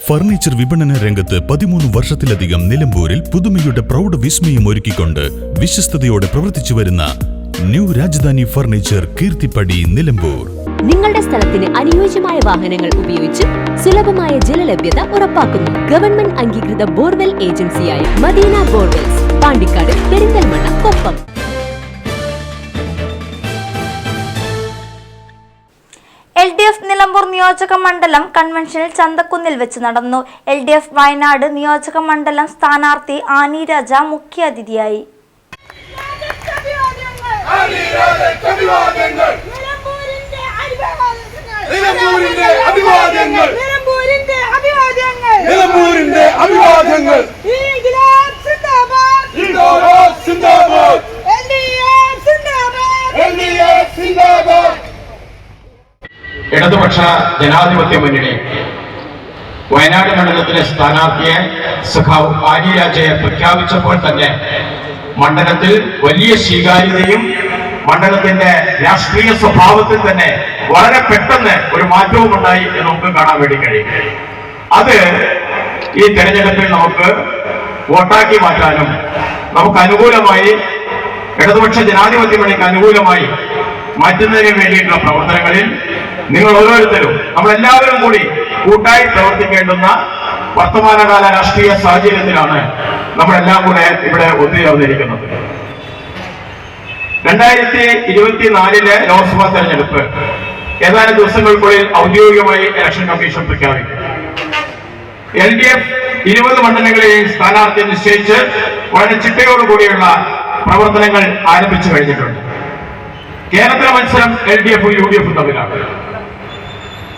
Furniture വിപണന രംഗത്ത് 13 വർഷത്തിലധികം നിലമ്പൂരിൽ പുതുമയുടെ പ്രൗഢ വിസ്മയം ഒരുക്കിക്കൊണ്ട് വിശ്വസ്തയോടെ പ്രവർത്തിച്ചു വരുന്ന ന്യൂ രാജധാനി ഫർണിച്ചർ കീർത്തിപ്പടി നിലമ്പൂർ. നിങ്ങളുടെ സ്ഥലത്തിന് അനുയോജ്യമായ വാഹനങ്ങൾ ഉപയോഗിച്ച് സുലഭമായ ജലലഭ്യത ഉറപ്പാക്കുന്നു. ഗവൺമെന്റ് അംഗീകൃത ബോർവെൽ ഏജൻസിയായ മദീന ബോർവെൽസ്, പാണ്ടിക്കാട്, പെരിന്തൽമണ്ണ, കൊപ്പം. LDF നിലമ്പൂർ നിയോജക മണ്ഡലം കൺവെൻഷനിൽ ചന്തക്കുന്നിൽ വെച്ച് നടന്നു. LDF വയനാട് നിയോജക മണ്ഡലം സ്ഥാനാർത്ഥി ആനി രാജ മുഖ്യാതിഥിയായി. ഇടതുപക്ഷ ജനാധിപത്യ മുന്നണി വയനാട് മണ്ഡലത്തിലെ സ്ഥാനാർത്ഥിയെ സഖാവ് ആനി രാജയെ പ്രഖ്യാപിച്ചപ്പോൾ തന്നെ മണ്ഡലത്തിൽ വലിയ സ്വീകാര്യതയും മണ്ഡലത്തിന്റെ രാഷ്ട്രീയ സ്വഭാവത്തിൽ തന്നെ വളരെ പെട്ടെന്ന് ഒരു മാറ്റവും ഉണ്ടായി എന്ന് നമുക്ക് കാണാൻ വേണ്ടി കഴിയും. അത് ഈ തെരഞ്ഞെടുപ്പിൽ നമുക്ക് വോട്ടാക്കി മാറ്റാനും നമുക്ക് അനുകൂലമായി ഇടതുപക്ഷ ജനാധിപത്യ മുന്നണിക്ക് അനുകൂലമായി മാറ്റുന്നതിന് വേണ്ടിയിട്ടുള്ള പ്രവർത്തനങ്ങളിൽ നിങ്ങൾ ഓരോരുത്തരും നമ്മളെല്ലാവരും കൂടി കൂട്ടായി പ്രവർത്തിക്കേണ്ടുന്ന വർത്തമാനകാല രാഷ്ട്രീയ സാഹചര്യത്തിലാണ് നമ്മളെല്ലാം കൂടെ ഇവിടെ ഒത്തുചേർന്നിരിക്കുന്നത്. 2024 ലോക്സഭാ തെരഞ്ഞെടുപ്പ് ഏതാനും ദിവസങ്ങൾക്കുള്ളിൽ ഔദ്യോഗികമായി ഇലക്ഷൻ കമ്മീഷൻ പ്രഖ്യാപിക്കും. LDF 20 മണ്ഡലങ്ങളെയും സ്ഥാനാർത്ഥി നിശ്ചയിച്ച് വളരെ ചിട്ടയോടുകൂടിയുള്ള പ്രവർത്തനങ്ങൾ ആരംഭിച്ചു കഴിഞ്ഞിട്ടുണ്ട്. കേരളത്തിലെ മത്സരം LDF UDF തമ്മിലാണ്.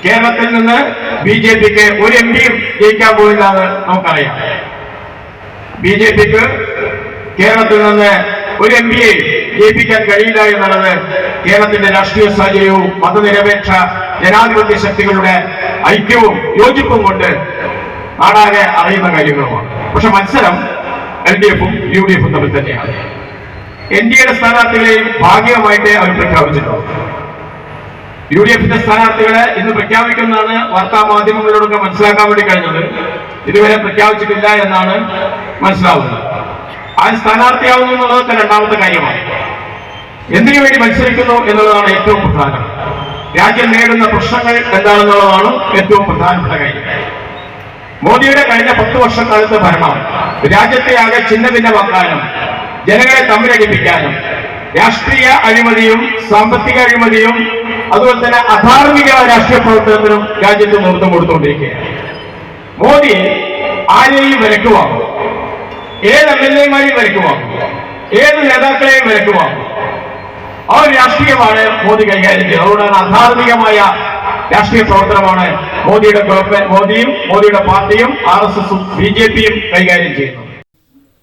കേരളത്തിൽ നിന്ന് BJPക്ക് ഒരു MPയും ജയിക്കാൻ പോയില്ല എന്ന് നമുക്കറിയാം. BJPക്ക് കേരളത്തിൽ നിന്ന് ഒരു MPയെ ജയിപ്പിക്കാൻ കഴിയില്ല എന്നുള്ളത് കേരളത്തിന്റെ രാഷ്ട്രീയ സാഹചര്യവും മതനിരപേക്ഷ ജനാധിപത്യ ശക്തികളുടെ ഐക്യവും യോജിപ്പും കൊണ്ട് നാടാകെ അറിയുന്ന കാര്യങ്ങളുമാണ്. പക്ഷെ മത്സരം LDFും UDFും തമ്മിൽ തന്നെയാണ്. NDAയുടെ സ്ഥാനാർത്ഥികളെയും ഭാഗികമായിട്ട് അവർ പ്രഖ്യാപിച്ചിട്ടുണ്ട്. UDFന്റെ സ്ഥാനാർത്ഥികളെ ഇന്ന് പ്രഖ്യാപിക്കുന്നതാണ് വാർത്താ മാധ്യമങ്ങളിലൂടെ മനസ്സിലാക്കാൻ വേണ്ടി കഴിഞ്ഞത്. ഇതുവരെ പ്രഖ്യാപിച്ചിട്ടില്ല എന്നാണ് മനസ്സിലാവുന്നത്. ആ സ്ഥാനാർത്ഥിയാവുന്നു എന്നുള്ളതൊക്കെ രണ്ടാമത്തെ കാര്യമാണ്. എന്തിനു വേണ്ടി മത്സരിക്കുന്നു എന്നുള്ളതാണ് ഏറ്റവും പ്രധാനം. രാജ്യം നേരിടുന്ന പ്രശ്നങ്ങൾ എന്താണെന്നുള്ളതാണ് ഏറ്റവും പ്രധാനപ്പെട്ട കാര്യം. മോദിയുടെ കഴിഞ്ഞ 10 വർഷക്കാലത്തെ ഭരണം രാജ്യത്തെ ആകെ ഛിന്ന ഭിന്നമാക്കാനും ജനങ്ങളെ തമ്മിലടിപ്പിക്കാനും രാഷ്ട്രീയ അഴിമതിയും സാമ്പത്തിക അഴിമതിയും അതുപോലെ തന്നെ അധാർമിക രാഷ്ട്രീയ പ്രവർത്തനത്തിനും രാജ്യത്ത് നേതൃത്വം കൊടുത്തുകൊണ്ടിരിക്കുകയാണ്. മോദി ആരെയും വിലക്കുവാങ്ങും, ഏത് MLAമാരെയും വിലക്കുവാങ്ങും, ഏത് നേതാക്കളെയും വിലക്കുവാങ്ങും. ആ ഒരു രാഷ്ട്രീയമാണ് മോദി കൈകാര്യം ചെയ്യുന്നത്. അതുകൊണ്ടാണ് അധാർമികമായ രാഷ്ട്രീയ പ്രവർത്തനമാണ് മോദിയുടെ ഗവൺമെന്റ്, മോദിയും മോദിയുടെ പാർട്ടിയും RSSും BJPയും കൈകാര്യം ചെയ്യുന്നത്.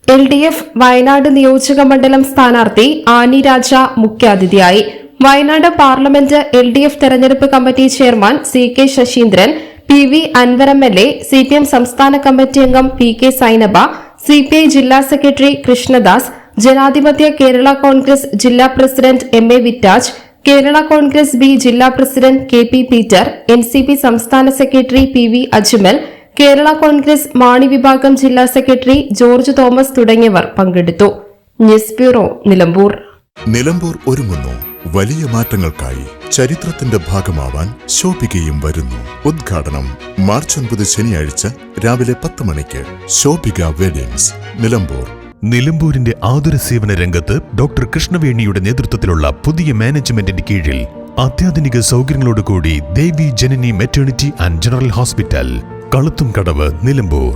LDF വയനാട് നിയോജക മണ്ഡലം സ്ഥാനാർത്ഥി ആനി രാജ മുഖ്യാതിഥിയായി. വയനാട് പാർലമെന്റ് LDF തെരഞ്ഞെടുപ്പ് committee chairman CK Saseendran, PV Anwar MLA, CPM സംസ്ഥാന കമ്മിറ്റി അംഗം PK സൈനബ, CPI ജില്ലാ സെക്രട്ടറി കൃഷ്ണദാസ്, ജനാധിപത്യ കേരള കോൺഗ്രസ് ജില്ലാ പ്രസിഡന്റ് MA വിറ്റാജ്, കേരള കോൺഗ്രസ് B ജില്ലാ പ്രസിഡന്റ് KP പീറ്റർ, NCP സംസ്ഥാന സെക്രട്ടറി PV അജ്മൽ, കേരള കോൺഗ്രസ് മാണി വിഭാഗം ജില്ലാ സെക്രട്ടറി ജോർജ് തോമസ് തുടങ്ങിയവർ പങ്കെടുത്തു. News bureau, Nilambur. നിലമ്പൂർ ഒരുങ്ങുന്നു വലിയ മാറ്റങ്ങൾക്കായി. ചരിത്രത്തിന്റെ ഭാഗമാവാൻ ശോഭികയും വരുന്നു. ഉദ്ഘാടനം മാർച്ച് 9 ശനിയാഴ്ച രാവിലെ 10 മണിക്ക്. ശോഭിക വെഡിങ്സ്, നിലമ്പൂർ. നിലമ്പൂരിന്റെ ആതുര സേവന രംഗത്ത് ഡോക്ടർ കൃഷ്ണവേണിയുടെ നേതൃത്വത്തിലുള്ള പുതിയ മാനേജ്മെന്റിന്റെ കീഴിൽ അത്യാധുനിക സൗകര്യങ്ങളോടുകൂടി Devi Janani maternity and general hospital, Kaluthumkadavu, Nilambur.